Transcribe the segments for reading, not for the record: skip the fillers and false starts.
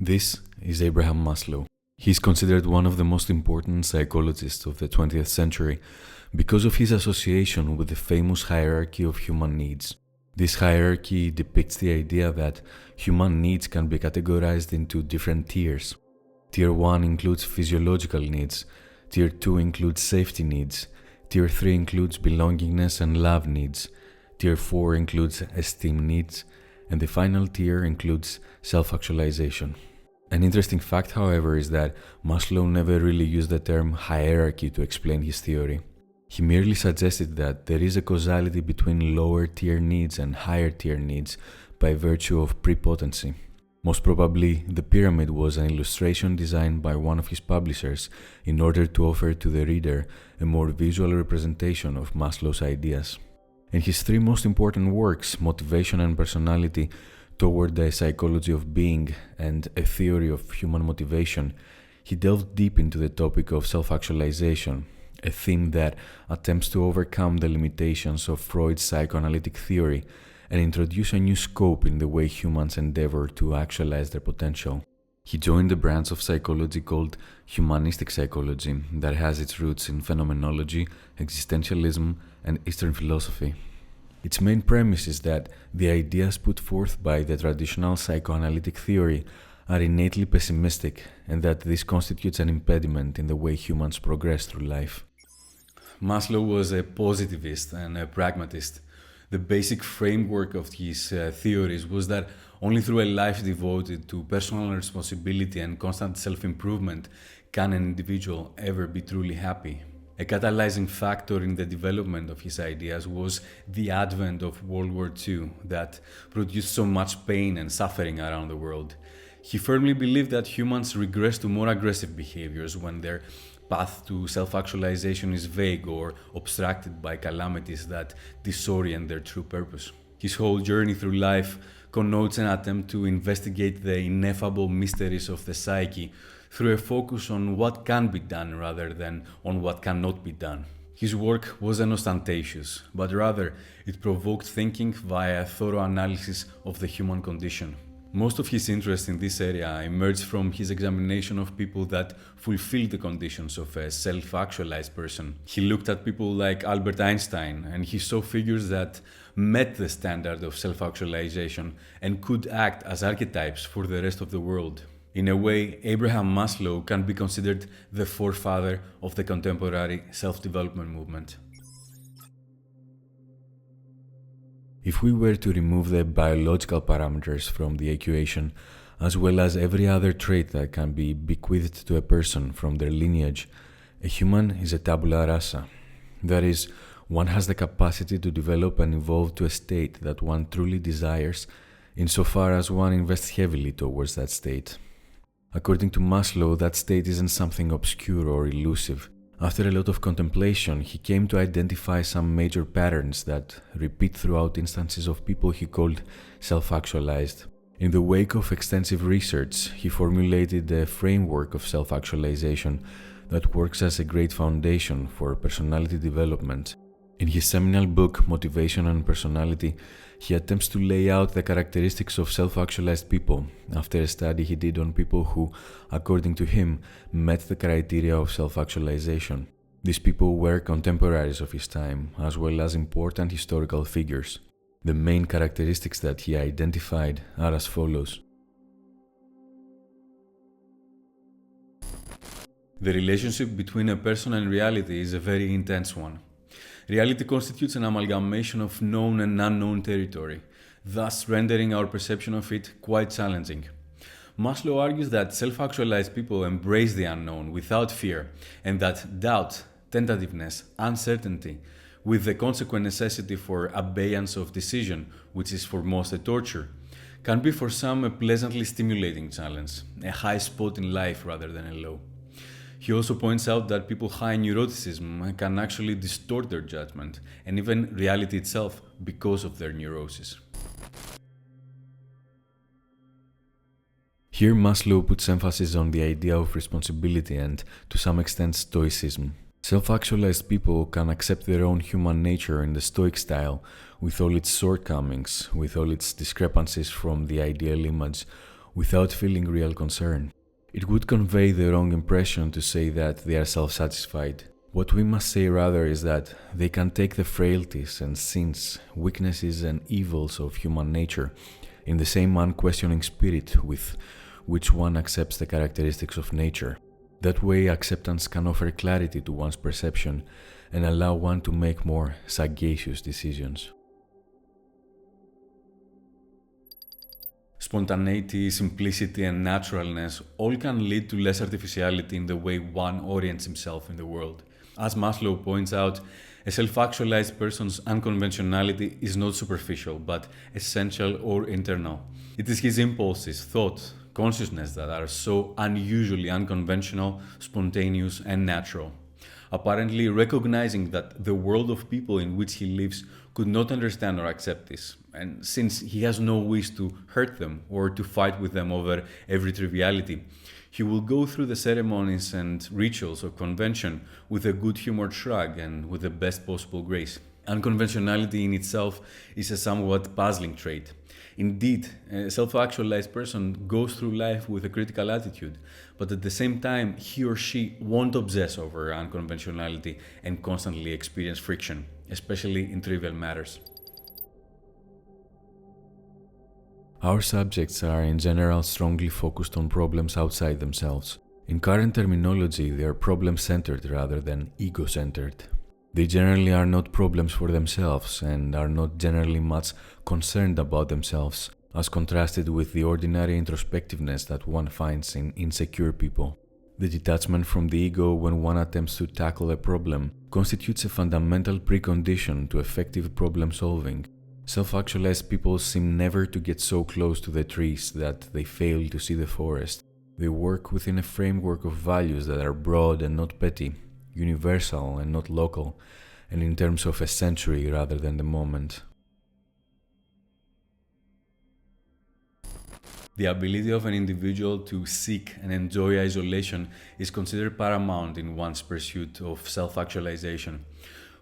This is Abraham Maslow. He's considered one of the most important psychologists of the 20th century because of his association with the famous hierarchy of human needs. This hierarchy depicts the idea that human needs can be categorized into different tiers. Tier 1 includes physiological needs, Tier 2 includes safety needs, Tier 3 includes belongingness and love needs, Tier 4 includes esteem needs, and the final tier includes self-actualization. An interesting fact, however, is that Maslow never really used the term hierarchy to explain his theory. He merely suggested that there is a causality between lower tier needs and higher tier needs by virtue of prepotency. Most probably, the pyramid was an illustration designed by one of his publishers in order to offer to the reader a more visual representation of Maslow's ideas. In his three most important works, Motivation and Personality, Toward the Psychology of Being, and A Theory of Human Motivation, he delved deep into the topic of self-actualization, a theme that attempts to overcome the limitations of Freud's psychoanalytic theory and introduce a new scope in the way humans endeavor to actualize their potential. He joined a branch of psychology called humanistic psychology that has its roots in phenomenology, existentialism, and Eastern philosophy. Its main premise is that the ideas put forth by the traditional psychoanalytic theory are innately pessimistic and that this constitutes an impediment in the way humans progress through life. Maslow was a positivist and a pragmatist. The basic framework of his theories was that only through a life devoted to personal responsibility and constant self-improvement can an individual ever be truly happy. A catalyzing factor in the development of his ideas was the advent of World War II that produced so much pain and suffering around the world. He firmly believed that humans regress to more aggressive behaviors when their path to self-actualization is vague or obstructed by calamities that disorient their true purpose. His whole journey through life connotes an attempt to investigate the ineffable mysteries of the psyche through a focus on what can be done rather than on what cannot be done. His work wasn't ostentatious, but rather it provoked thinking via a thorough analysis of the human condition. Most of his interest in this area emerged from his examination of people that fulfilled the conditions of a self-actualized person. He looked at people like Albert Einstein, and he saw figures that met the standard of self-actualization and could act as archetypes for the rest of the world. In a way, Abraham Maslow can be considered the forefather of the contemporary self-development movement. If we were to remove the biological parameters from the equation, as well as every other trait that can be bequeathed to a person from their lineage, a human is a tabula rasa. That is, one has the capacity to develop and evolve to a state that one truly desires, insofar as one invests heavily towards that state. According to Maslow, that state isn't something obscure or elusive. After a lot of contemplation, he came to identify some major patterns that repeat throughout instances of people he called self-actualized. In the wake of extensive research, he formulated a framework of self-actualization that works as a great foundation for personality development. In his seminal book, Motivation and Personality, he attempts to lay out the characteristics of self-actualized people after a study he did on people who, according to him, met the criteria of self-actualization. These people were contemporaries of his time, as well as important historical figures. The main characteristics that he identified are as follows. The relationship between a person and reality is a very intense one. Reality constitutes an amalgamation of known and unknown territory, thus rendering our perception of it quite challenging. Maslow argues that self-actualized people embrace the unknown without fear, and that doubt, tentativeness, uncertainty, with the consequent necessity for abeyance of decision, which is for most a torture, can be for some a pleasantly stimulating challenge, a high spot in life rather than a low. He also points out that people high in neuroticism can actually distort their judgment and even reality itself because of their neurosis. Here Maslow puts emphasis on the idea of responsibility and, to some extent, Stoicism. Self-actualized people can accept their own human nature in the Stoic style, with all its shortcomings, with all its discrepancies from the ideal image, without feeling real concern. It would convey the wrong impression to say that they are self-satisfied. What we must say rather is that they can take the frailties and sins, weaknesses and evils of human nature in the same unquestioning spirit with which one accepts the characteristics of nature. That way, acceptance can offer clarity to one's perception and allow one to make more sagacious decisions. Spontaneity, simplicity, and naturalness all can lead to less artificiality in the way one orients himself in the world. As Maslow points out, a self-actualized person's unconventionality is not superficial, but essential or internal. It is his impulses, thoughts, consciousness that are so unusually unconventional, spontaneous, and natural. Apparently recognizing that the world of people in which he lives could not understand or accept this, and since he has no wish to hurt them or to fight with them over every triviality, he will go through the ceremonies and rituals of convention with a good-humored shrug and with the best possible grace. Unconventionality in itself is a somewhat puzzling trait. Indeed, a self-actualized person goes through life with a critical attitude, but at the same time, he or she won't obsess over unconventionality and constantly experience friction, especially in trivial matters. Our subjects are in general strongly focused on problems outside themselves. In current terminology, they are problem-centered rather than ego-centered. They generally are not problems for themselves and are not generally much concerned about themselves, as contrasted with the ordinary introspectiveness that one finds in insecure people. The detachment from the ego when one attempts to tackle a problem constitutes a fundamental precondition to effective problem solving. Self-actualized people seem never to get so close to the trees that they fail to see the forest. They work within a framework of values that are broad and not petty, universal and not local, and in terms of a century rather than the moment. The ability of an individual to seek and enjoy isolation is considered paramount in one's pursuit of self-actualization.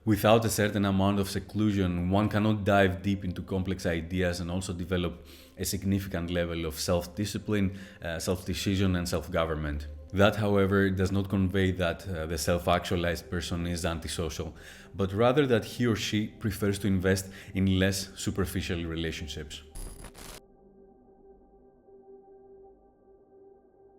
Without a certain amount of seclusion, one cannot dive deep into complex ideas and also develop a significant level of self-discipline, self-decision, and self-government. That, however, does not convey that the self-actualized person is antisocial, but rather that he or she prefers to invest in less superficial relationships.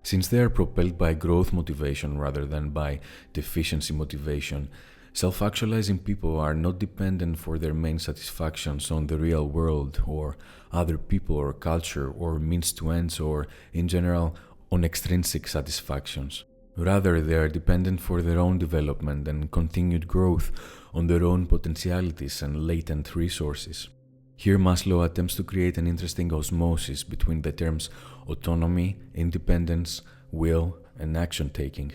Since they are propelled by growth motivation rather than by deficiency motivation, self-actualizing people are not dependent for their main satisfactions on the real world or other people or culture or means to ends or, in general, on extrinsic satisfactions. Rather, they are dependent for their own development and continued growth on their own potentialities and latent resources. Here Maslow attempts to create an interesting osmosis between the terms autonomy, independence, will, and action-taking.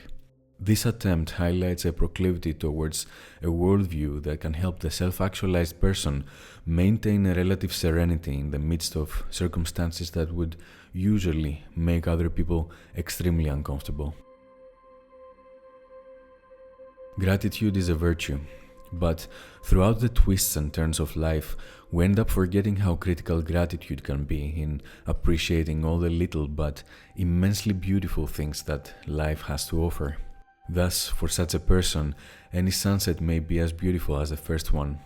This attempt highlights a proclivity towards a worldview that can help the self-actualized person maintain a relative serenity in the midst of circumstances that would usually make other people extremely uncomfortable. Gratitude is a virtue, but throughout the twists and turns of life, we end up forgetting how critical gratitude can be in appreciating all the little but immensely beautiful things that life has to offer. Thus, for such a person, any sunset may be as beautiful as the first one.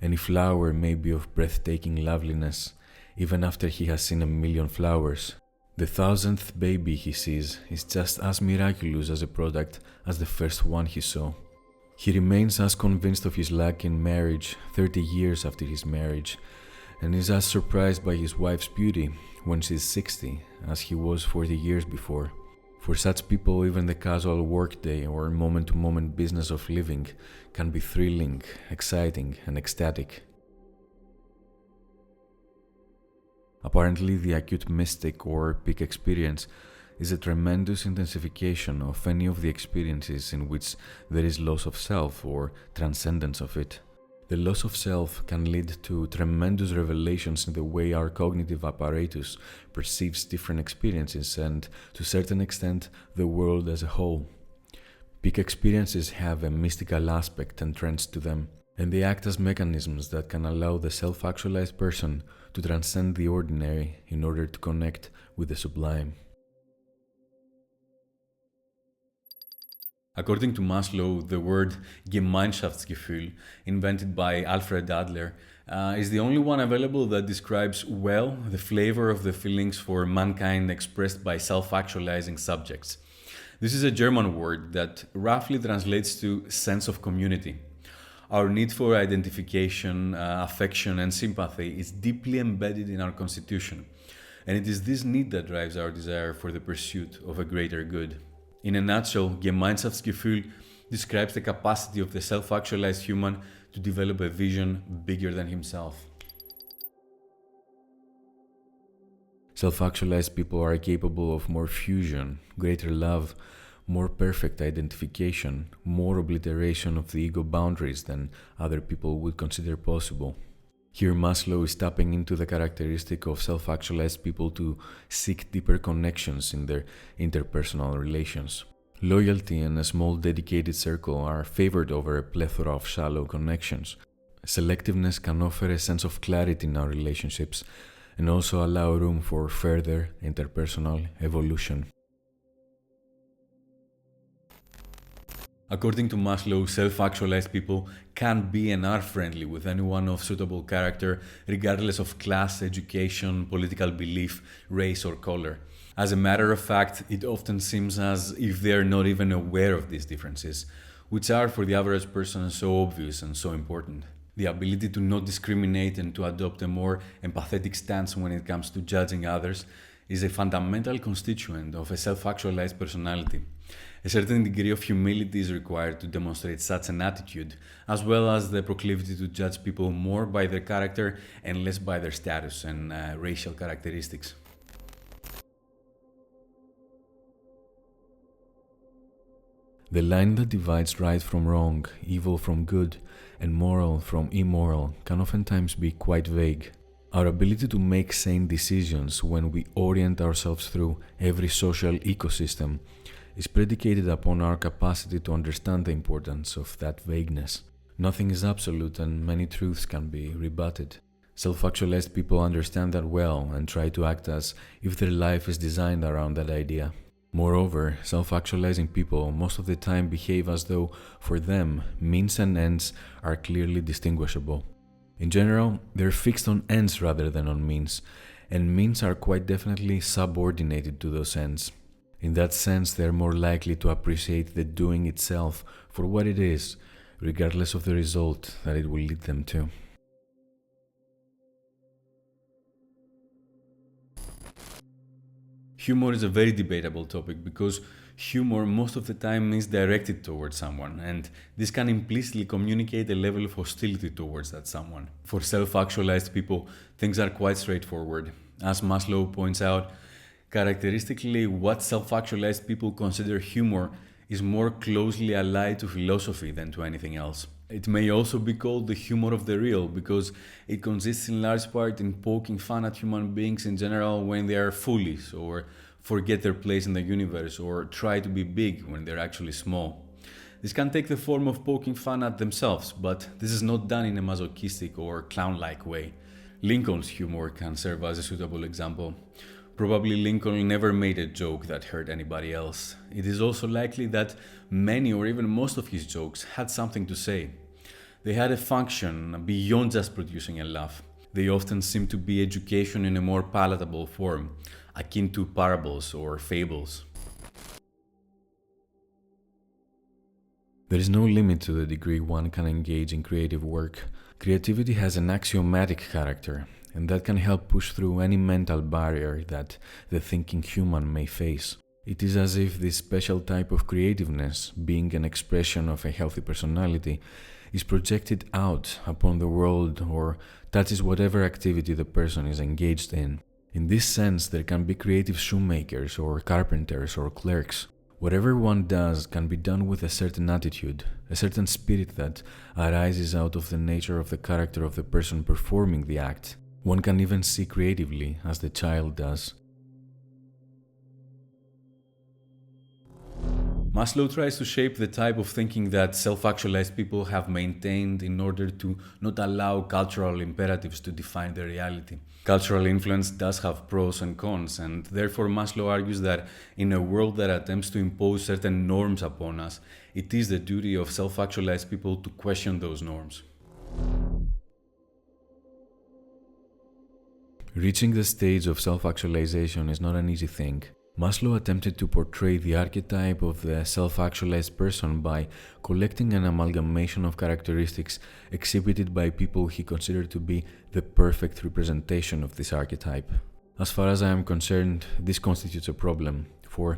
Any flower may be of breathtaking loveliness, even after he has seen 1,000,000 flowers. The 1,000th baby he sees is just as miraculous as a product as the first one he saw. He remains as convinced of his lack in marriage 30 years after his marriage, and is as surprised by his wife's beauty when she's 60 as he was 40 years before. For such people, even the casual workday or moment-to-moment business of living can be thrilling, exciting, and ecstatic. Apparently, the acute mystic or peak experience is a tremendous intensification of any of the experiences in which there is loss of self or transcendence of it. The loss of self can lead to tremendous revelations in the way our cognitive apparatus perceives different experiences and, to a certain extent, the world as a whole. Peak experiences have a mystical aspect and trends to them. And they act as mechanisms that can allow the self-actualized person to transcend the ordinary in order to connect with the sublime. According to Maslow, the word Gemeinschaftsgefühl, invented by Alfred Adler, is the only one available that describes well the flavor of the feelings for mankind expressed by self-actualizing subjects. This is a German word that roughly translates to sense of community. Our need for identification, affection, and sympathy is deeply embedded in our constitution, and it is this need that drives our desire for the pursuit of a greater good. In a nutshell, Gemeinschaftsgefühl describes the capacity of the self-actualized human to develop a vision bigger than himself. Self-actualized people are capable of more fusion, greater love, more perfect identification, more obliteration of the ego boundaries than other people would consider possible. Here Maslow is tapping into the characteristic of self-actualized people to seek deeper connections in their interpersonal relations. Loyalty and a small dedicated circle are favored over a plethora of shallow connections. Selectiveness can offer a sense of clarity in our relationships and also allow room for further interpersonal evolution. According to Maslow, self-actualized people can be and are friendly with anyone of suitable character, regardless of class, education, political belief, race, or color. As a matter of fact, it often seems as if they are not even aware of these differences, which are for the average person so obvious and so important. The ability to not discriminate and to adopt a more empathetic stance when it comes to judging others is a fundamental constituent of a self-actualized personality. A certain degree of humility is required to demonstrate such an attitude, as well as the proclivity to judge people more by their character and less by their status and racial characteristics. The line that divides right from wrong, evil from good, and moral from immoral can oftentimes be quite vague. Our ability to make sane decisions when we orient ourselves through every social ecosystem is predicated upon our capacity to understand the importance of that vagueness. Nothing is absolute and many truths can be rebutted. Self-actualized people understand that well and try to act as if their life is designed around that idea. Moreover, self-actualizing people most of the time behave as though, for them, means and ends are clearly distinguishable. In general, they're fixed on ends rather than on means, and means are quite definitely subordinated to those ends. In that sense, they're more likely to appreciate the doing itself for what it is, regardless of the result that it will lead them to. Humor is a very debatable topic because humor most of the time is directed towards someone, and this can implicitly communicate a level of hostility towards that someone. For self-actualized people, things are quite straightforward. As Maslow points out, characteristically, what self-actualized people consider humor is more closely allied to philosophy than to anything else. It may also be called the humor of the real because it consists in large part in poking fun at human beings in general when they are foolish or forget their place in the universe or try to be big when they're actually small. This can take the form of poking fun at themselves, but this is not done in a masochistic or clown-like way. Lincoln's humor can serve as a suitable example. Probably Lincoln never made a joke that hurt anybody else. It is also likely that many or even most of his jokes had something to say. They had a function beyond just producing a laugh. They often seem to be education in a more palatable form, akin to parables or fables. There is no limit to the degree one can engage in creative work. Creativity has an axiomatic character, and that can help push through any mental barrier that the thinking human may face. It is as if this special type of creativeness, being an expression of a healthy personality, is projected out upon the world or touches whatever activity the person is engaged in. In this sense, there can be creative shoemakers or carpenters or clerks. Whatever one does can be done with a certain attitude, a certain spirit that arises out of the nature of the character of the person performing the act. One can even see creatively, as the child does. Maslow tries to shape the type of thinking that self-actualized people have maintained in order to not allow cultural imperatives to define their reality. Cultural influence does have pros and cons, and therefore Maslow argues that in a world that attempts to impose certain norms upon us, it is the duty of self-actualized people to question those norms. Reaching the stage of self-actualization is not an easy thing. Maslow attempted to portray the archetype of the self-actualized person by collecting an amalgamation of characteristics exhibited by people he considered to be the perfect representation of this archetype. As far as I am concerned, this constitutes a problem, for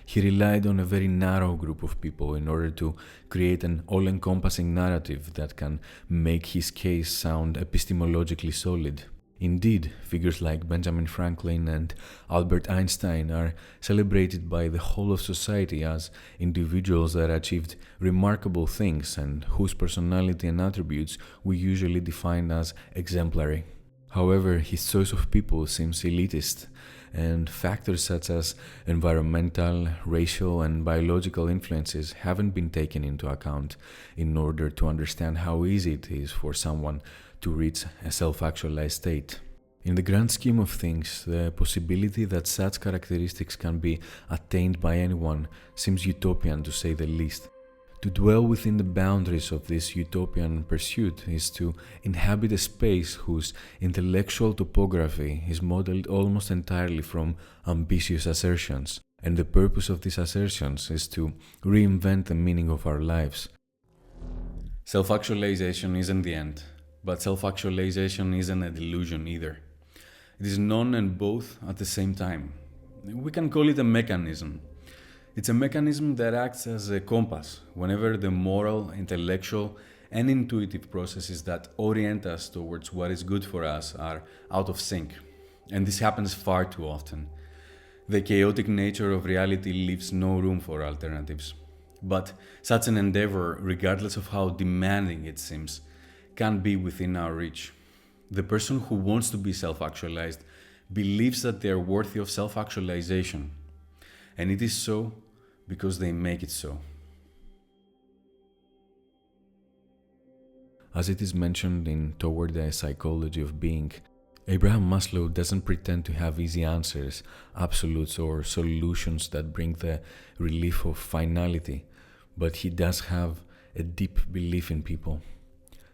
he relied on a very narrow group of people in order to create an all-encompassing narrative that can make his case sound epistemologically solid. Indeed, figures like Benjamin Franklin and Albert Einstein are celebrated by the whole of society as individuals that achieved remarkable things and whose personality and attributes we usually define as exemplary. However, his choice of people seems elitist, and factors such as environmental, racial, and biological influences haven't been taken into account in order to understand how easy it is for someone to reach a self-actualized state. In the grand scheme of things, the possibility that such characteristics can be attained by anyone seems utopian to say the least. To dwell within the boundaries of this utopian pursuit is to inhabit a space whose intellectual topography is modeled almost entirely from ambitious assertions, and the purpose of these assertions is to reinvent the meaning of our lives. Self-actualization isn't the end, but self-actualization isn't a delusion either. It is none and both at the same time. We can call it a mechanism. It's a mechanism that acts as a compass whenever the moral, intellectual, and intuitive processes that orient us towards what is good for us are out of sync. And this happens far too often. The chaotic nature of reality leaves no room for alternatives. But such an endeavor, regardless of how demanding it seems, can be within our reach. The person who wants to be self-actualized believes that they are worthy of self-actualization. And it is so because they make it so. As it is mentioned in Toward the Psychology of Being, Abraham Maslow doesn't pretend to have easy answers, absolutes, or solutions that bring the relief of finality, but he does have a deep belief in people.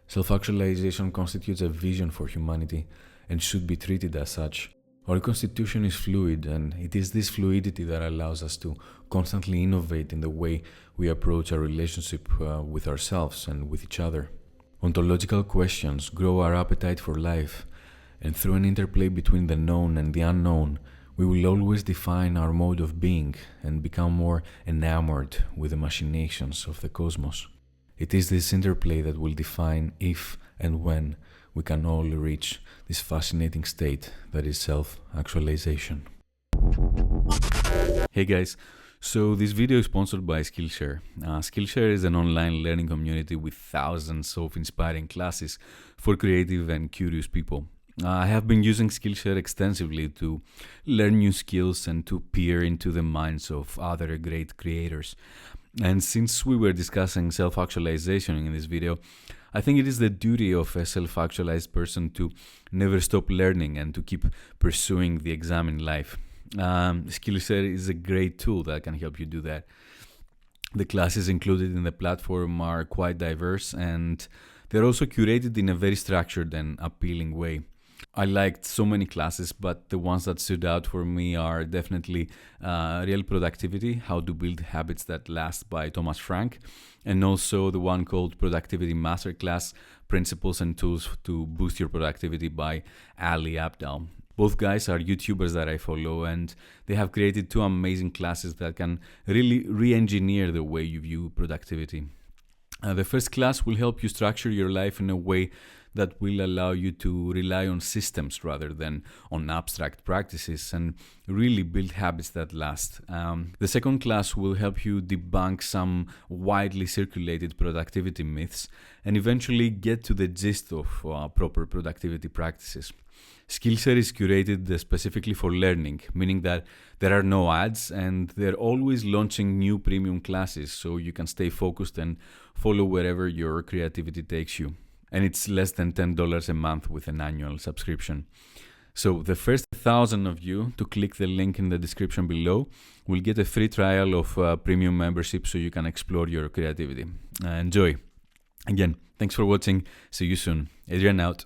Self-actualization constitutes a vision for humanity and should be treated as such. Our constitution is fluid, and it is this fluidity that allows us to constantly innovate in the way we approach our relationship with ourselves and with each other. Ontological questions grow our appetite for life, and through an interplay between the known and the unknown, we will always define our mode of being and become more enamored with the machinations of the cosmos. It is this interplay that will define if and when we can all reach this fascinating state that is self-actualization. Hey guys, so this video is sponsored by Skillshare. Skillshare is an online learning community with thousands of inspiring classes for creative and curious people. I have been using Skillshare extensively to learn new skills and to peer into the minds of other great creators. And since we were discussing self-actualization in this video, I think it is the duty of a self-actualized person to never stop learning and to keep pursuing the exam in life. Skillshare is a great tool that can help you do that. The classes included in the platform are quite diverse, and they're also curated in a very structured and appealing way. I liked so many classes, but the ones that stood out for me are definitely Real Productivity, How to Build Habits That Last by Thomas Frank, and also the one called Productivity Masterclass, Principles and Tools to Boost Your Productivity by Ali Abdaal. Both guys are YouTubers that I follow, and they have created two amazing classes that can really re-engineer the way you view productivity. The first class will help you structure your life in a way that will allow you to rely on systems rather than on abstract practices and really build habits that last. The second class will help you debunk some widely circulated productivity myths and eventually get to the gist of proper productivity practices. Skillshare is curated specifically for learning, meaning that there are no ads and they're always launching new premium classes so you can stay focused and follow wherever your creativity takes you. And it's less than $10 a month with an annual subscription. So the first 1,000 of you to click the link in the description below will get a free trial of premium membership so you can explore your creativity. Enjoy! Again, thanks for watching. See you soon. Adrian out.